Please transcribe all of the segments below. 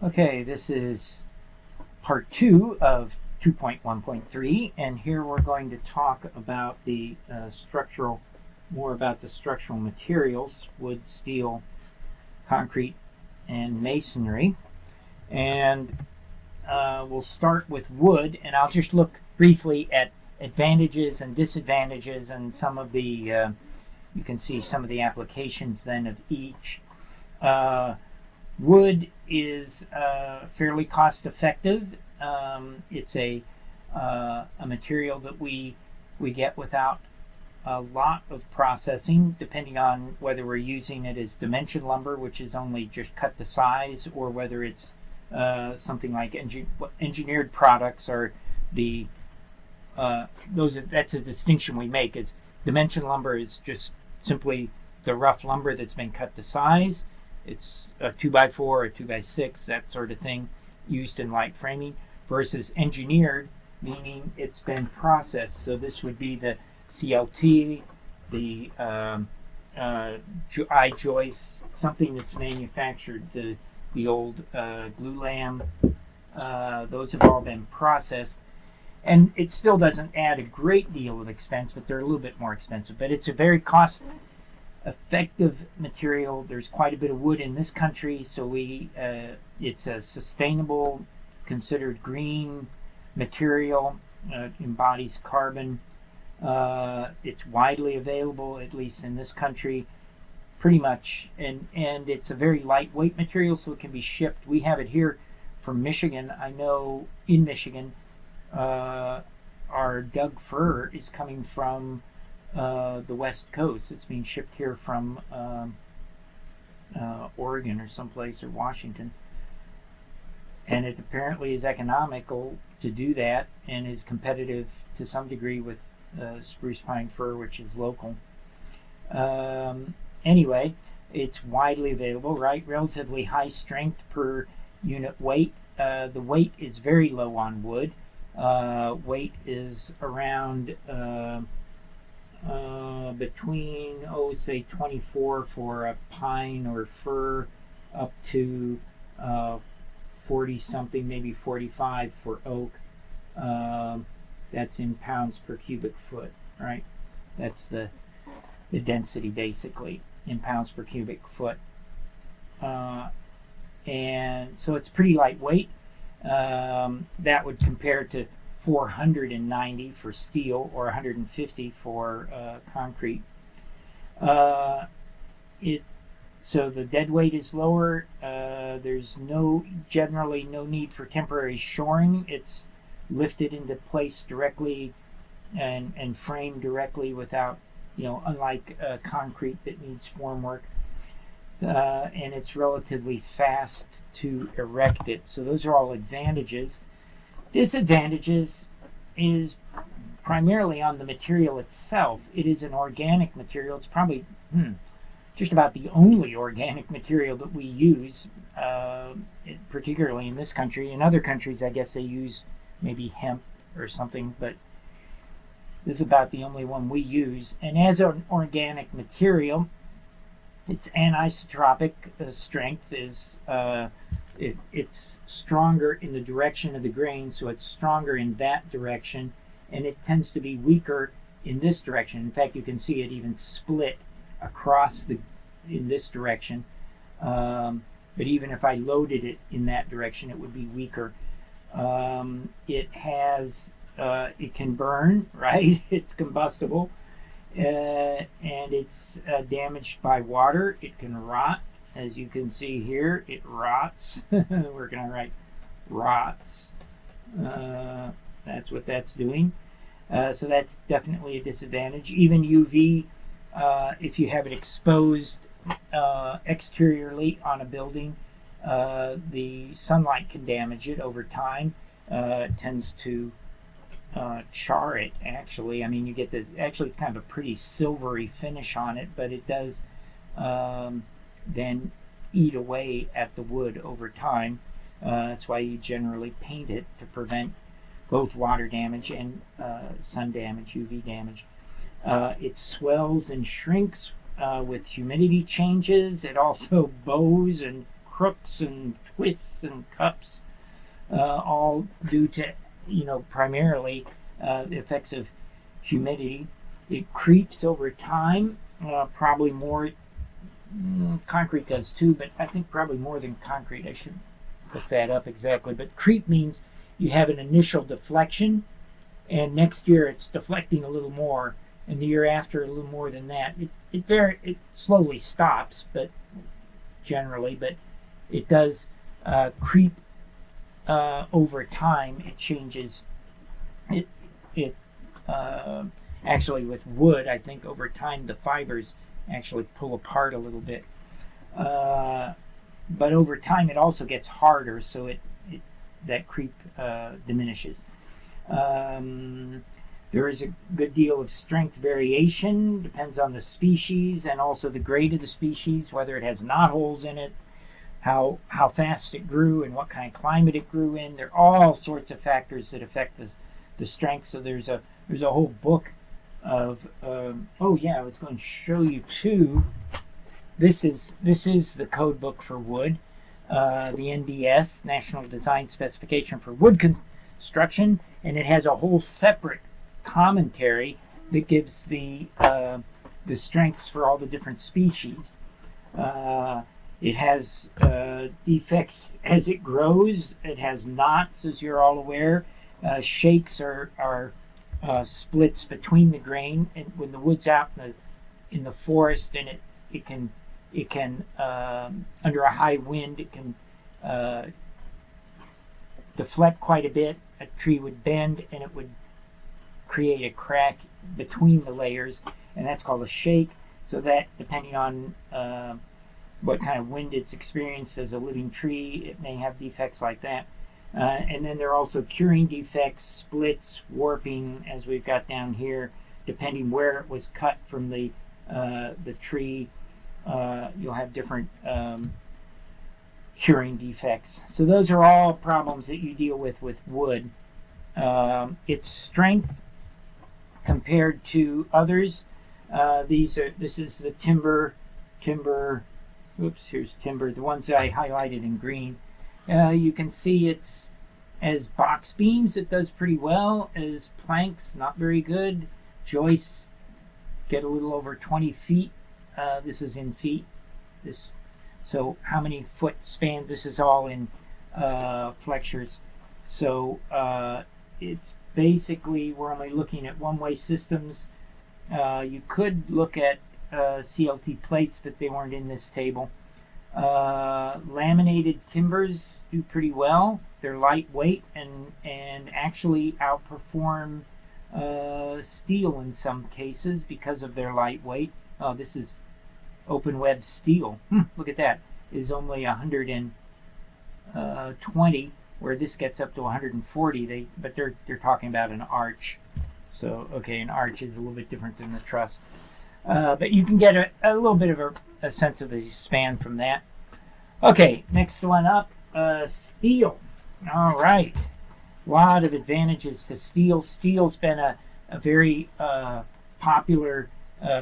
Okay, this is part 2 of 2.1.3, and here we're going to talk about more about the structural materials: wood, steel, concrete, and masonry. And we'll start with wood, and I'll just look briefly at advantages and disadvantages and some of the, you can see some of the applications then of each. Wood is fairly cost effective. It's a material that we get without a lot of processing, depending on whether we're using it as dimension lumber, which is only just cut to size, or whether it's something like engineered products. Or that's a distinction we make. Is dimension lumber is just simply the rough lumber that's been cut to size. It's a 2x4 or 2x6, that sort of thing, used in light framing, versus engineered, meaning it's been processed. So this would be the CLT, the I-joist, something that's manufactured, the old glulam. Those have all been processed. And it still doesn't add a great deal of expense, but they're a little bit more expensive. But it's a very cost-effective material. There's quite a bit of wood in this country, so it's a sustainable, considered green material. Embodies carbon. It's widely available, at least in this country, pretty much, and it's a very lightweight material, so it can be shipped. We have it here from Michigan. I know in Michigan, our Doug fir is coming from the West Coast. It's being shipped here from Oregon or someplace, or Washington, and it apparently is economical to do that, and is competitive to some degree with spruce pine fir, which is local. Anyway, it's widely available, right? Relatively high strength per unit weight. The weight is very low on wood. Weight is around between, say 24 for a pine or fir, up to 40 something, maybe 45 for oak. That's in pounds per cubic foot, right? That's the density, basically, in pounds per cubic foot. And so it's pretty lightweight. That would compare to 490 for steel, or 150 for concrete. So the dead weight is lower. There's generally no need for temporary shoring. It's lifted into place directly and framed directly without, unlike concrete that needs formwork. And it's relatively fast to erect it. So those are all advantages. Disadvantages is primarily on the material itself. It is an organic material. It's probably just about the only organic material that we use, particularly in this country. In other countries, I guess they use maybe hemp or something, but this is about the only one we use. And as an organic material, its anisotropic strength is it's stronger in the direction of the grain, so it's stronger in that direction, and it tends to be weaker in this direction. In fact, you can see it even split across in this direction. But even if I loaded it in that direction, it would be weaker. It can burn, right? It's combustible. And it's damaged by water. It can rot, as you can see here. It rots. We're going to write rots. That's what that's doing. So that's definitely a disadvantage. Even UV, if you have it exposed exteriorly on a building, the sunlight can damage it over time. It tends to char it, actually. I mean, you get this, actually it's kind of a pretty silvery finish on it, but it does then eat away at the wood over time. That's why you generally paint it, to prevent both water damage and sun damage, UV damage. It swells and shrinks with humidity changes. It also bows and crooks and twists and cups, all due to, primarily the effects of humidity. It creeps over time, probably more. Concrete does too, but I think probably more than concrete. I should look that up exactly. But creep means you have an initial deflection, and next year it's deflecting a little more, and the year after a little more than that. It slowly stops, but generally, but it does creep over time. It changes. It actually, with wood, I think over time the fibers actually pull apart a little bit. But over time it also gets harder, so that creep diminishes. There is a good deal of strength variation, depends on the species and also the grade of the species, whether it has knotholes in it, how fast it grew, and what kind of climate it grew in. There are all sorts of factors that affect the strength. So there's a whole book of I was going to show you too. This is the code book for wood, the NDS, National Design Specification for Wood Construction, and it has a whole separate commentary that gives the strengths for all the different species. It has defects as it grows. It has knots, as you're all aware. Shakes are splits between the grain, and when the wood's out in the forest, and it can under a high wind, it can deflect quite a bit. A tree would bend, and it would create a crack between the layers, and that's called a shake. So that, depending on what kind of wind it's experienced as a living tree, it may have defects like that. And then there are also curing defects, splits, warping, as we've got down here, depending where it was cut from the tree. You'll have different curing defects. So those are all problems that you deal with wood. Its strength compared to others. This is the timber. Oops, here's timber. The ones that I highlighted in green. You can see it's, as box beams, it does pretty well. As planks, not very good. Joists get a little over 20 feet. This is in feet. So how many foot spans? This is all in flexures. So it's basically, we're only looking at one-way systems. You could look at CLT plates, but they weren't in this table. Laminated timbers do pretty well. They're lightweight and actually outperform steel in some cases because of their lightweight. This is open web steel. Look at that. Is only 120, where this gets up to 140. But they're talking about an arch. So okay, an arch is a little bit different than the truss. But you can get a little bit of a sense of the span from that. Okay, next one up, steel. All right, a lot of advantages to steel. Steel's been a very popular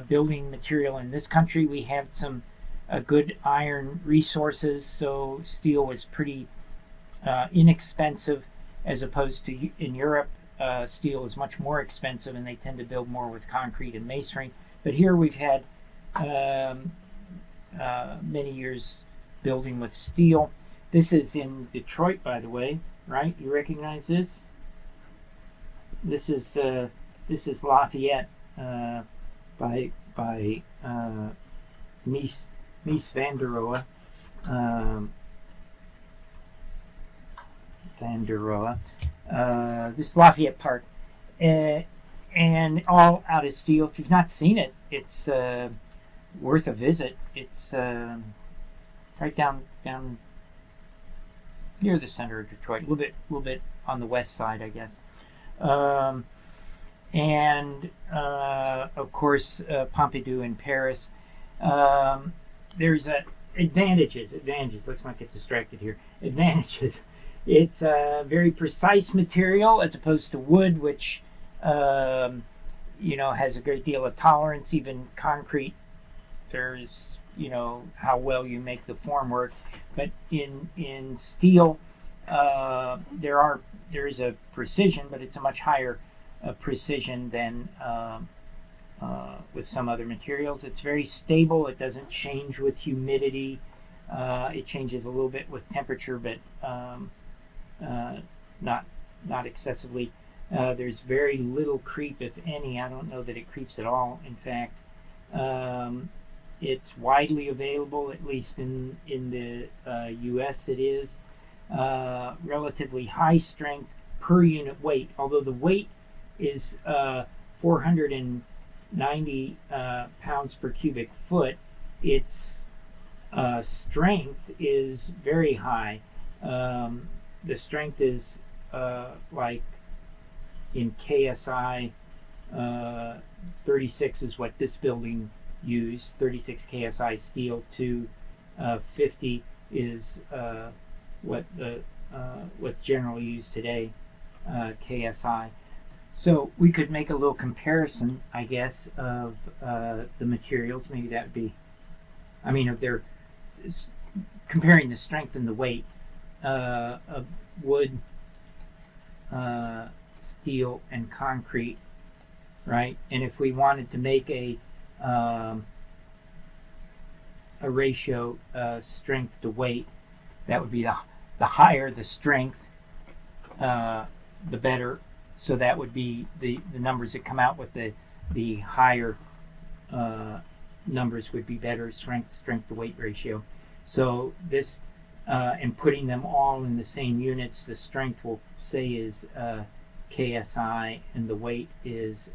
building material in this country. We have some good iron resources, so steel was pretty inexpensive, as opposed to in Europe. Steel is much more expensive, and they tend to build more with concrete and masonry. But here we've had many years building with steel. This is in Detroit, by the way, right? You recognize this? This is Lafayette by Mies van der Rohe. This Lafayette Park. And all out of steel. If you've not seen it, it's worth a visit. It's right down near the center of Detroit, a little bit on the west side, I guess. And of course, Pompidou in Paris. There's advantages. Let's not get distracted here. Advantages. It's a very precise material as opposed to wood, which has a great deal of tolerance. Even concrete, there's how well you make the formwork. But in steel, there is a precision, but it's a much higher precision than with some other materials. It's very stable. It doesn't change with humidity. It changes a little bit with temperature, but not excessively. There's very little creep, if any. I don't know that it creeps at all. In fact, it's widely available, at least in the U.S. It is. Relatively high strength per unit weight, although the weight is 490 pounds per cubic foot. Its strength is very high. The strength is like in KSI, 36 is what this building used, 36 KSI steel, to 50 is what's generally used today, KSI. So we could make a little comparison, I guess, of the materials. Maybe that would be, if they're comparing the strength and the weight of wood, steel, and concrete, right? And if we wanted to make a ratio strength to weight, that would be the higher the strength, the better. So that would be the numbers that come out with the higher numbers would be better strength to weight ratio. So this, and putting them all in the same units, the strength will say is KSI, and the weight is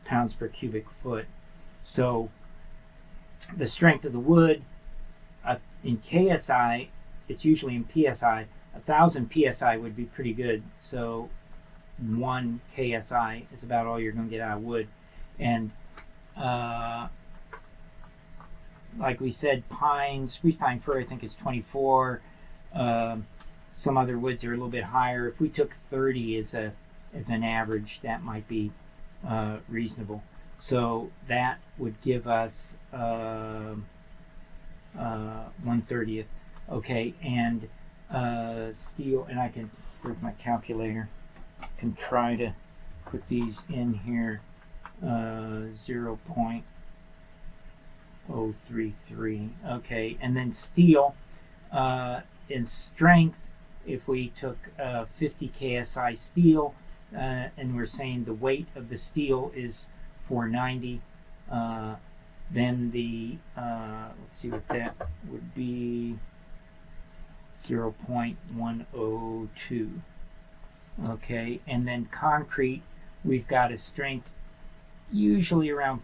pounds per cubic foot. So the strength of the wood in KSI, it's usually in PSI. 1,000 PSI would be pretty good. So 1 KSI is about all you're going to get out of wood. And like we said, pine, spruce pine fir, I think is 24. Some other woods are a little bit higher. If we took 30 as an average, that might be reasonable. So that would give us 1/30. Okay, and steel, and I can, where's my calculator? Can try to put these in here. 0.033. Okay, and then steel in strength, if we took 50 KSI steel, and we're saying the weight of the steel is 490, then the let's see what that would be, 0.102. Okay, and then concrete, we've got a strength usually around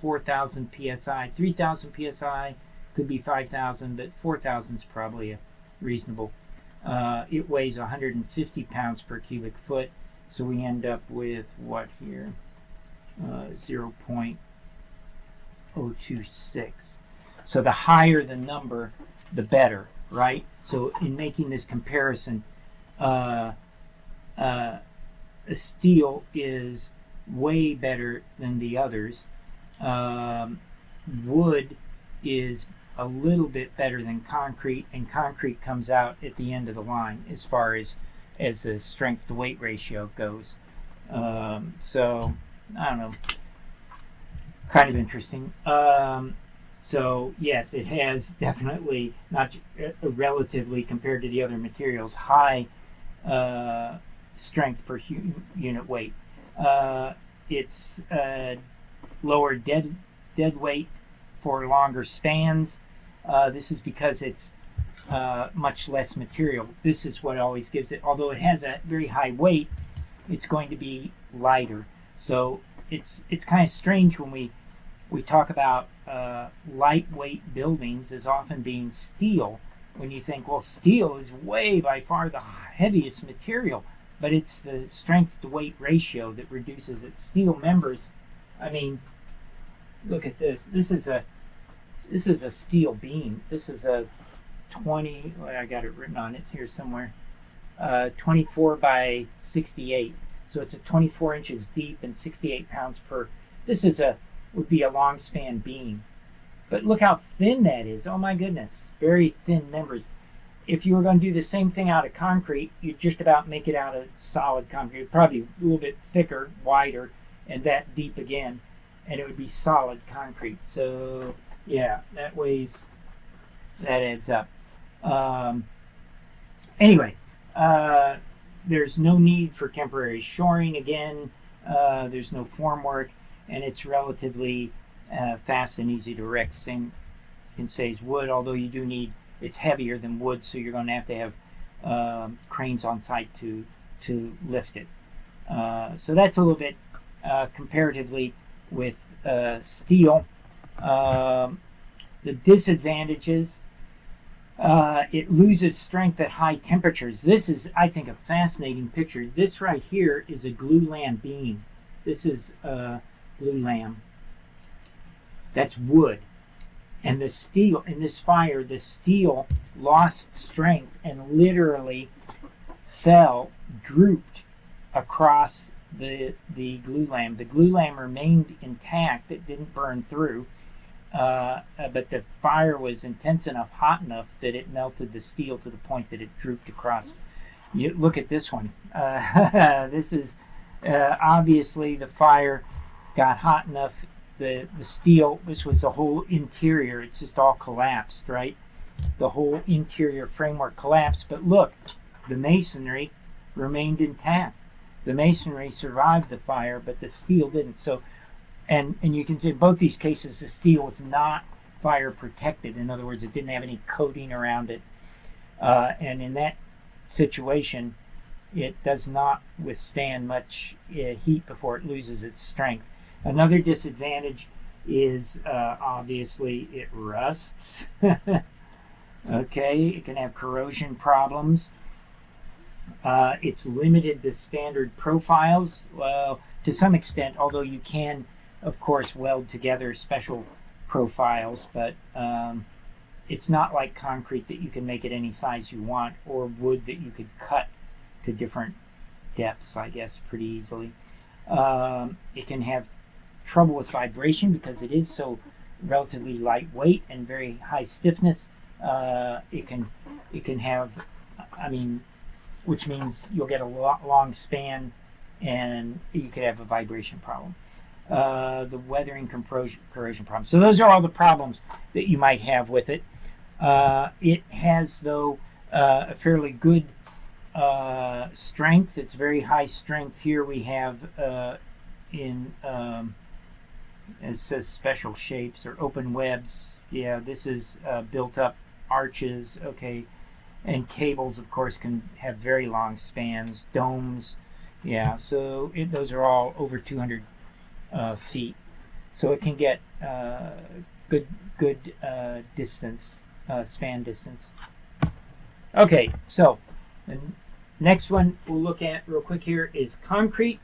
4,000 psi, 3,000 psi, could be 5,000, but 4,000 is probably reasonable. It weighs 150 pounds per cubic foot, so we end up with what here? 0.026. So the higher the number, the better, right? So in making this comparison, steel is way better than the others. Wood is a little bit better than concrete, and concrete comes out at the end of the line as far as the strength to weight ratio goes. So I don't know, kind of interesting. So yes, it has definitely, not relatively compared to the other materials, high strength per unit weight. It's lower dead weight for longer spans. This is because it's much less material. This is what always gives it, although it has a very high weight, it's going to be lighter. So it's kind of strange when we talk about lightweight buildings as often being steel, when you think, well, steel is way by far the heaviest material, but it's the strength to weight ratio that reduces it. Steel members, I mean, look at this. This is a steel beam. This is a 20, I got it written on it here somewhere, 24 by 68. So it's a 24 inches deep and 68 pounds per. This would be a long span beam. But look how thin that is. Oh my goodness. Very thin members. if you were going to do the same thing out of concrete, you'd just about make it out of solid concrete. Probably a little bit thicker, wider, and that deep again, and it would be solid concrete. So yeah, that adds up. Anyway, there's no need for temporary shoring again. There's no formwork, and it's relatively fast and easy to erect. Same you can say as wood, although you do need, it's heavier than wood, so you're going to have cranes on site to lift it. So that's a little bit comparatively with steel. The disadvantages, it loses strength at high temperatures. This is, I think, a fascinating picture. This right here is a glulam beam. This is glulam. That's wood. And the steel, in this fire, the steel lost strength and literally drooped across the glulam. The glulam remained intact. It didn't burn through. But the fire was intense enough, hot enough, that it melted the steel to the point that it drooped across. You look at this one. This is obviously the fire got hot enough. The steel, this was the whole interior. It's just all collapsed, right? The whole interior framework collapsed. But look, the masonry remained intact. The masonry survived the fire, but the steel didn't. So. And you can see in both these cases the steel was not fire protected. In other words, it didn't have any coating around it. And in that situation, it does not withstand much heat before it loses its strength. Another disadvantage is obviously it rusts. Okay, it can have corrosion problems. It's limited to standard profiles, well, to some extent, although you can, of course, weld together special profiles, but it's not like concrete that you can make it any size you want, or wood that you could cut to different depths, I guess, pretty easily. It can have trouble with vibration because it is so relatively lightweight and very high stiffness. It can have, which means you'll get a long span and you could have a vibration problem. The weathering corrosion problem. So those are all the problems that you might have with it. It has, though, a fairly good strength. It's very high strength. Here we have it says special shapes or open webs. Yeah, this is built up arches. Okay, and cables, of course, can have very long spans. Domes. Yeah, so those are all over 200 feet, so it can get good distance, span distance. Okay, so the next one we'll look at real quick here is concrete.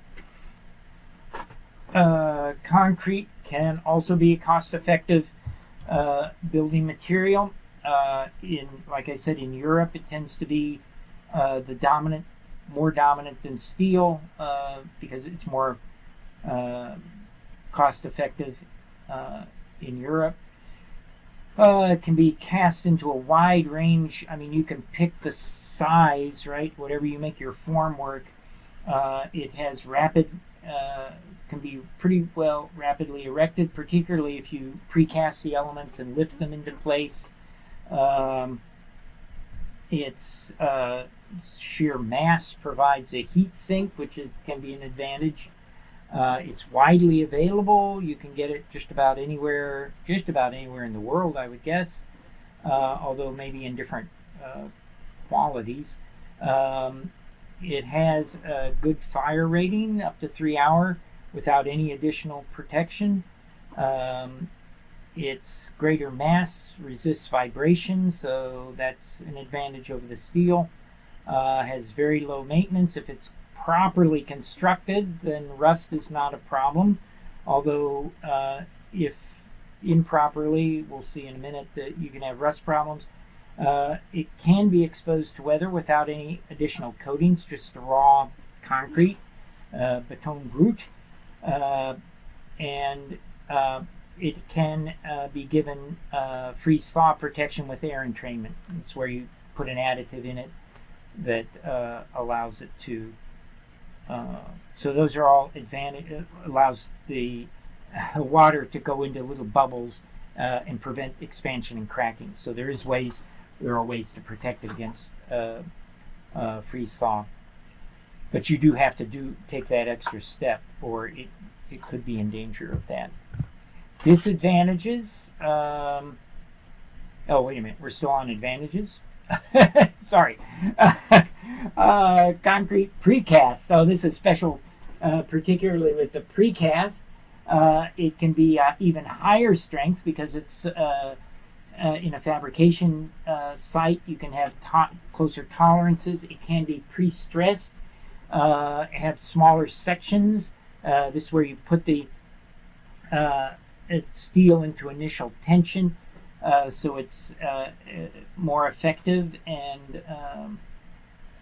Concrete can also be a cost-effective building material. Like I said, in Europe, it tends to be more dominant than steel because it's more cost-effective in Europe. It can be cast into a wide range. You can pick the size, right? Whatever you make your form work. It has can be pretty well rapidly erected, particularly if you precast the elements and lift them into place. Its sheer mass provides a heat sink, which can be an advantage. It's widely available. You can get it just about anywhere in the world, I would guess, although maybe in different qualities. It has a good fire rating, up to 3 hours, without any additional protection. Its greater mass resists vibration, so that's an advantage over the steel. Has very low maintenance. If it's properly constructed, then rust is not a problem. Although if improperly, we'll see in a minute that you can have rust problems. It can be exposed to weather without any additional coatings, just raw concrete, beton brut, and it can be given freeze-thaw protection with air entrainment. It's where you put an additive in it that allows it to. So those are all advantage. Allows the water to go into little bubbles and prevent expansion and cracking. So there are ways to protect it against freeze thaw. But you do have to take that extra step, or it could be in danger of that. Disadvantages. Oh, wait a minute. We're still on advantages. Sorry. Concrete precast. So this is special, particularly with the precast. It can be even higher strength because it's in a fabrication site. You can have closer tolerances. It can be pre-stressed, have smaller sections. This is where you put the steel into initial tension, so it's more effective and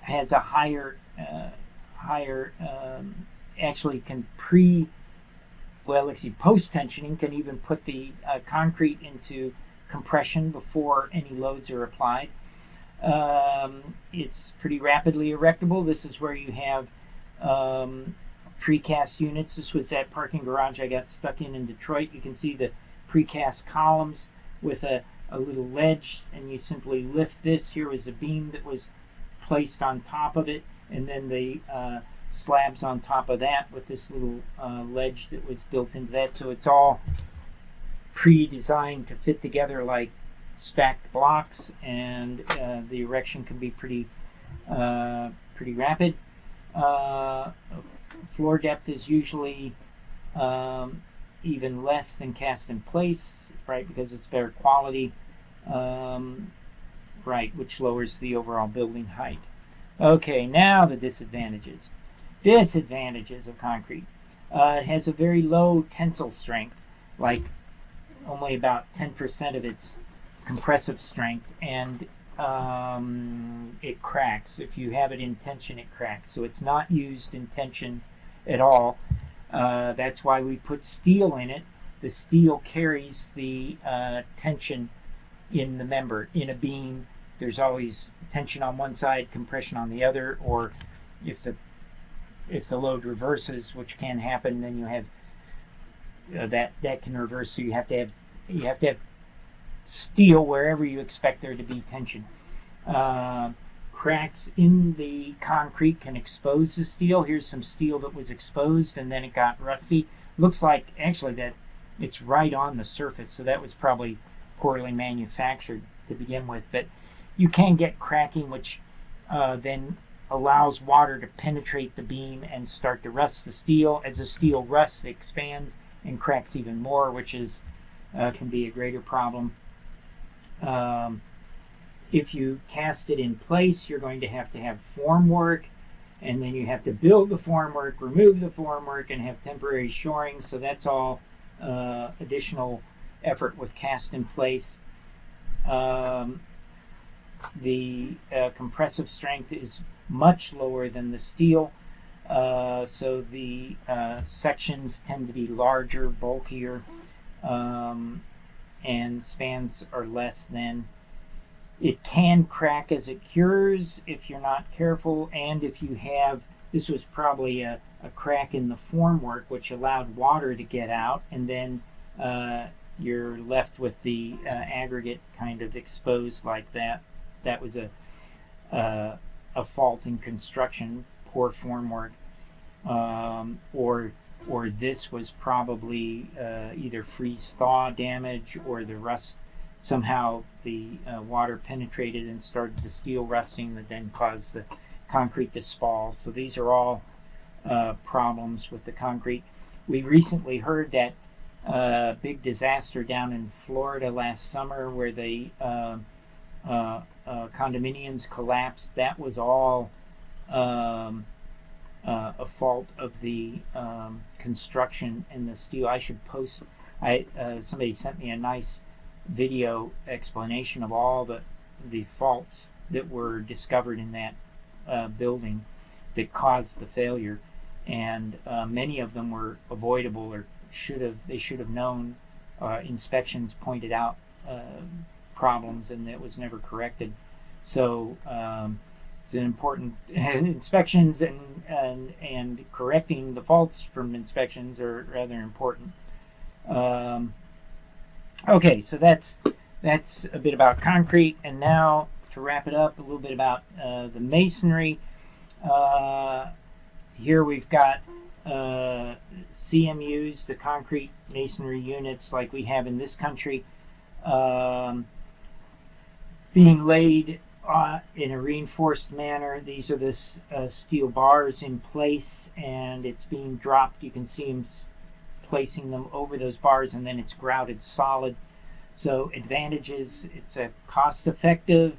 has a higher actually can post-tensioning can even put the concrete into compression before any loads are applied. It's pretty rapidly erectable. This is where you have precast units. This was that parking garage I got stuck in Detroit. You can see the precast columns with a little ledge, and you simply lift this. Here was a beam that was placed on top of it, and then the slabs on top of that with this little ledge that was built into that. So it's all pre-designed to fit together like stacked blocks, and the erection can be pretty rapid. Floor depth is usually even less than cast in place, right, because it's better quality, right, which lowers the overall building height. Okay, now the disadvantages. Disadvantages of concrete. It has a very low tensile strength, like only about 10% of its compressive strength, and it cracks. If you have it in tension, it cracks. So it's not used in tension at all. That's why we put steel in it. The steel carries the tension in the member. In a beam, there's always tension on one side, compression on the other, or if the load reverses, which can happen, then you have that can reverse. So you have to have steel wherever you expect there to be tension. Cracks in the concrete can expose the steel. Here's some steel that was exposed and then it got rusty. Looks like actually that it's right on the surface, so that was probably poorly manufactured to begin with. But you can get cracking, which then allows water to penetrate the beam and start to rust the steel. As the steel rusts, it expands and cracks even more, which is can be a greater problem. If you cast it in place, you're going to have formwork, and then you have to build the formwork, remove the formwork, and have temporary shoring. So that's all additional effort with cast in place. The compressive strength is much lower than the steel, so the sections tend to be larger, bulkier, and spans are less than. It can crack as it cures if you're not careful, and if you have, this was probably a crack in the formwork which allowed water to get out, and then you're left with the aggregate kind of exposed like that. That was a fault in construction, poor formwork, or this was probably either freeze-thaw damage or the rust. Somehow the water penetrated and started the steel rusting that then caused the concrete to spall. So these are all problems with the concrete. We recently heard that big disaster down in Florida last summer where the condominiums collapsed. That was all a fault of the construction and the steel. I should post. Somebody sent me a nice video explanation of all the faults that were discovered in that building that caused the failure, and many of them were avoidable, or they should have known. Inspections pointed out problems, and it was never corrected. So it's an important inspections and correcting the faults from inspections are rather important. Okay, so that's a bit about concrete, and now to wrap it up, a little bit about the masonry. Here we've got CMUs, the concrete masonry units, like we have in this country, being laid in a reinforced manner. These are the steel bars in place, and it's being dropped. You can see them placing them over those bars, and then it's grouted solid. So advantages: it's a cost-effective,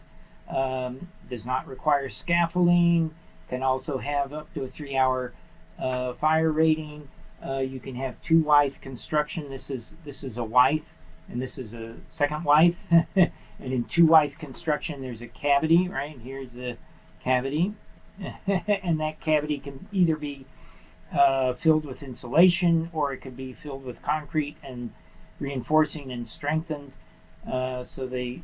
does not require scaffolding, can also have up to a 3-hour fire rating. You can have 2 wythe construction. This is a wythe, and this is a second wythe. And in 2 wythe construction, there's a cavity. Right here's a cavity, and that cavity can either be filled with insulation, or it could be filled with concrete and reinforcing and strengthened. So they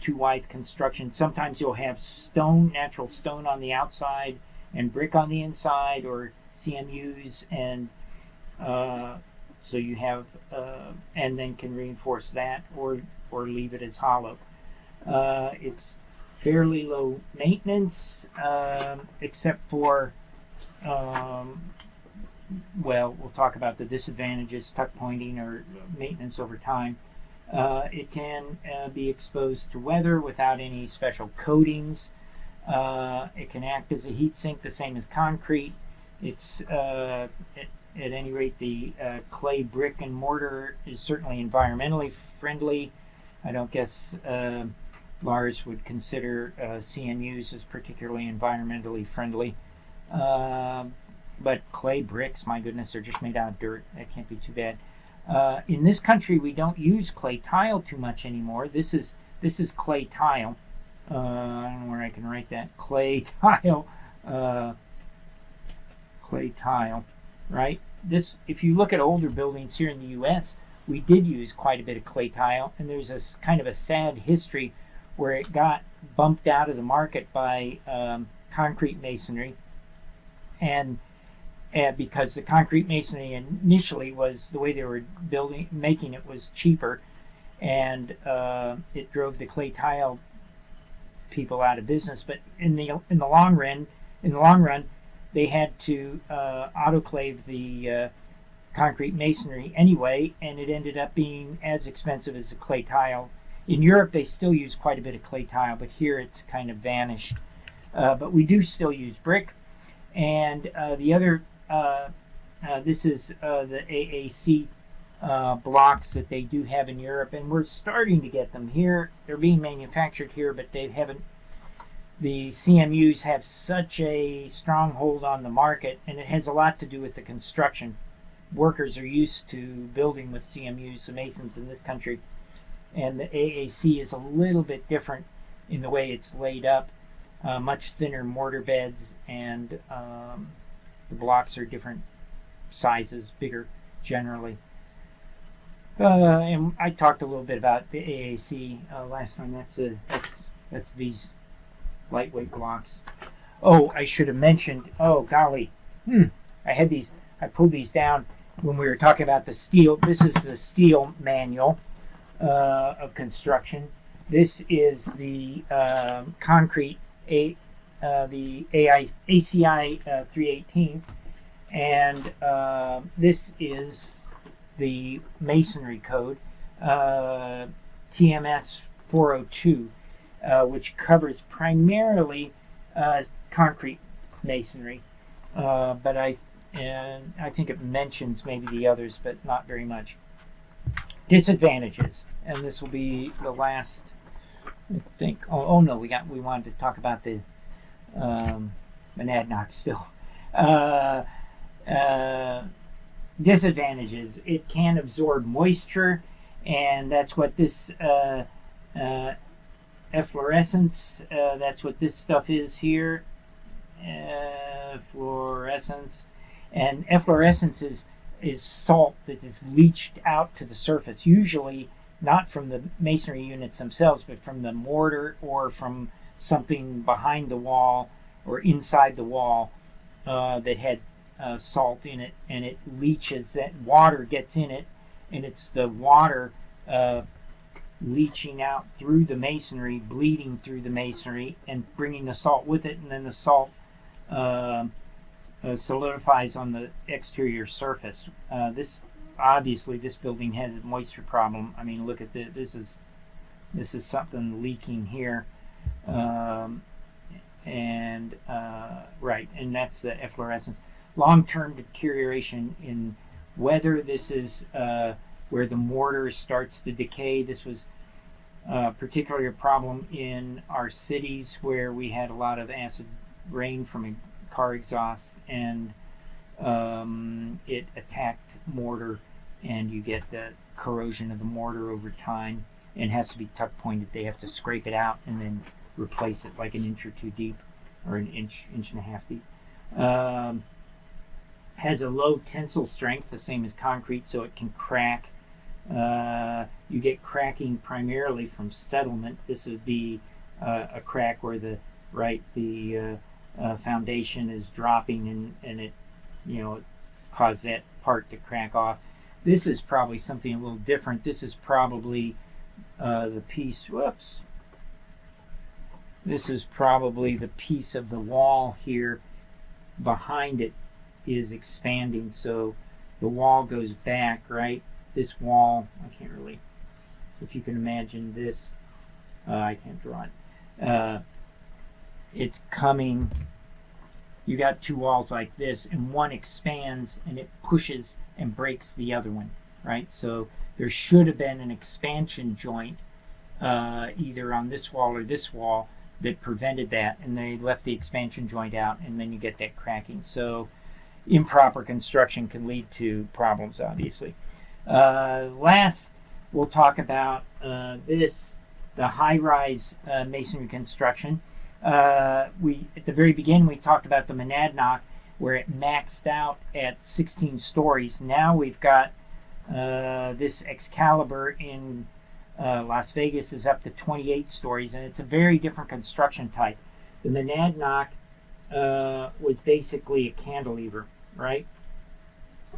2 wythe construction. Sometimes you'll have stone, natural stone on the outside, and brick on the inside, or CMUs, and so you have and then can reinforce that or leave it as hollow. It's fairly low maintenance, except for well, we'll talk about the disadvantages: tuck pointing or maintenance over time. It can be exposed to weather without any special coatings. It can act as a heat sink, the same as concrete. It's at any rate, the clay, brick, and mortar is certainly environmentally friendly. I don't guess Lars would consider CMUs as particularly environmentally friendly. But clay bricks, my goodness, they're just made out of dirt. That can't be too bad. In this country, we don't use clay tile too much anymore. This is clay tile. I don't know where I can write that. Clay tile. Clay tile, right? This, if you look at older buildings here in the U.S., we did use quite a bit of clay tile, and there's a kind of a sad history where it got bumped out of the market by concrete masonry, and because the concrete masonry initially was the way they were making it was cheaper, and it drove the clay tile people out of business. But in the long run, they had to autoclave the concrete masonry anyway, and it ended up being as expensive as the clay tile. In Europe, they still use quite a bit of clay tile, but here it's kind of vanished. But we do still use brick, and the other. This is the AAC blocks that they do have in Europe, and we're starting to get them here. They're being manufactured here, but they haven't. The CMUs have such a strong hold on the market, and it has a lot to do with the construction. Workers are used to building with CMUs, the masons in this country, and the AAC is a little bit different in the way it's laid up. Much thinner mortar beds, and the blocks are different sizes, bigger generally. And I talked a little bit about the AAC last time. That's these lightweight blocks. Oh, I should have mentioned. Oh golly, I pulled these down when we were talking about the steel. This is the steel manual of construction. This is the concrete the ACI 318, and this is the masonry code, TMS 402, which covers primarily concrete masonry, but I think it mentions maybe the others, but not very much. Disadvantages, and this will be the last. I think. Oh no, we wanted to talk about the monadnock still. Disadvantages: it can absorb moisture, and that's what this efflorescence. That's what this stuff is here. Efflorescence, and efflorescence is salt that is leached out to the surface. Usually, not from the masonry units themselves, but from the mortar or from something behind the wall or inside the wall that had salt in it, and it leaches. That water gets in it, and it's the water leaching out through the masonry, bleeding through the masonry, and bringing the salt with it, and then the salt solidifies on the exterior surface. This obviously, this building has a moisture problem. I mean, look at this. This is something leaking here, and that's the efflorescence. Long-term deterioration in weather. This is where the mortar starts to decay. This was particularly a problem in our cities where we had a lot of acid rain from a car exhaust, and it attacked mortar, and you get the corrosion of the mortar over time, and it has to be tuck pointed. They have to scrape it out and then replace it like an inch or two deep, or an inch and a half deep. Has a low tensile strength, the same as concrete, so it can crack. You get cracking primarily from settlement. This would be a crack where the foundation is dropping, and it cause that part to crack off. This is probably something a little different. This is probably the piece. Whoops. This is probably the piece of the wall here behind it is expanding, so the wall goes back, right? This wall, I can't really, if you can imagine this, I can't draw it. It's coming, you got two walls like this, and one expands and it pushes and breaks the other one, right? So there should have been an expansion joint either on this wall or this wall that prevented that, and they left the expansion joint out, and then you get that cracking. So improper construction can lead to problems, obviously. Last, we'll talk about the high-rise masonry construction. At the very beginning, we talked about the monadnock, where it maxed out at 16 stories. Now we've got this Excalibur in Las Vegas is up to 28 stories, and it's a very different construction type. The monadnock was basically a cantilever, right?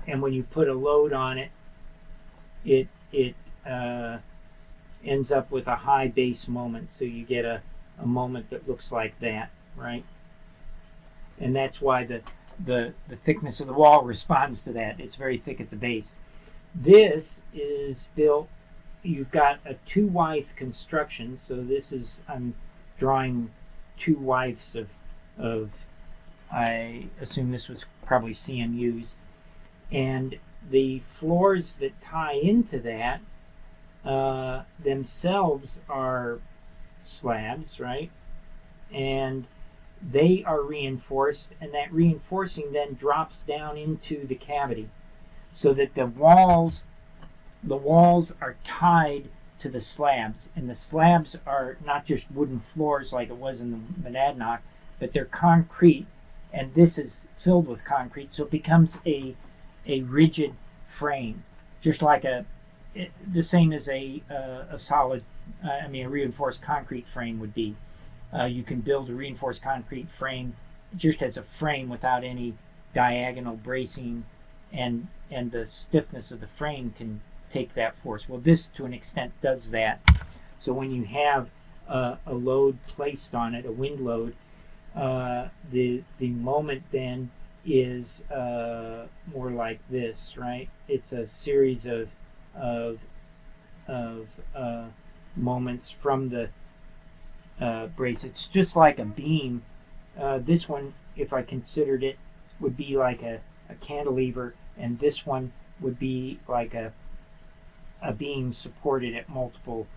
And when you put a load on it, it ends up with a high base moment. So you get a moment that looks like that, right? And that's why the thickness of the wall responds to that. It's very thick at the base. This is built, you've got a 2-wythe construction. So this is, I'm drawing 2 withes of I assume this was probably CMUs, and the floors that tie into that themselves are slabs, right? And they are reinforced, and that reinforcing then drops down into the cavity, so that the walls are tied to the slabs, and the slabs are not just wooden floors like it was in the monadnock, but they're concrete, and this is filled with concrete, so it becomes a rigid frame, just like the same as a solid, a reinforced concrete frame would be. You can build a reinforced concrete frame just as a frame without any diagonal bracing, and the stiffness of the frame can take that force. Well, this to an extent does that. So when you have a load placed on it, a wind load, the moment then is more like this, right? It's a series of moments from the brace. It's just like a beam. This one, if I considered it, would be like a cantilever, and this one would be like a beam supported at multiple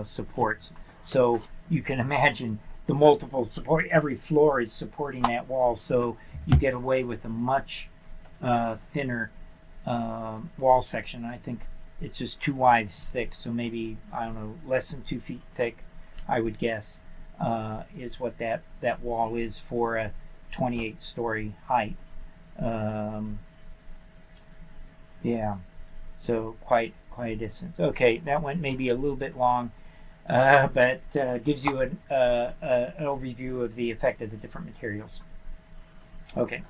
supports. So you can imagine the multiple support, every floor is supporting that wall, so you get away with a much thinner wall section. I think it's just 2 withes thick, so maybe, I don't know, less than 2 feet thick, I would guess, is what that wall is for a 28-story height. Yeah, so quite quiescence. Okay, that went maybe a little bit long, but gives you an overview of the effect of the different materials. Okay.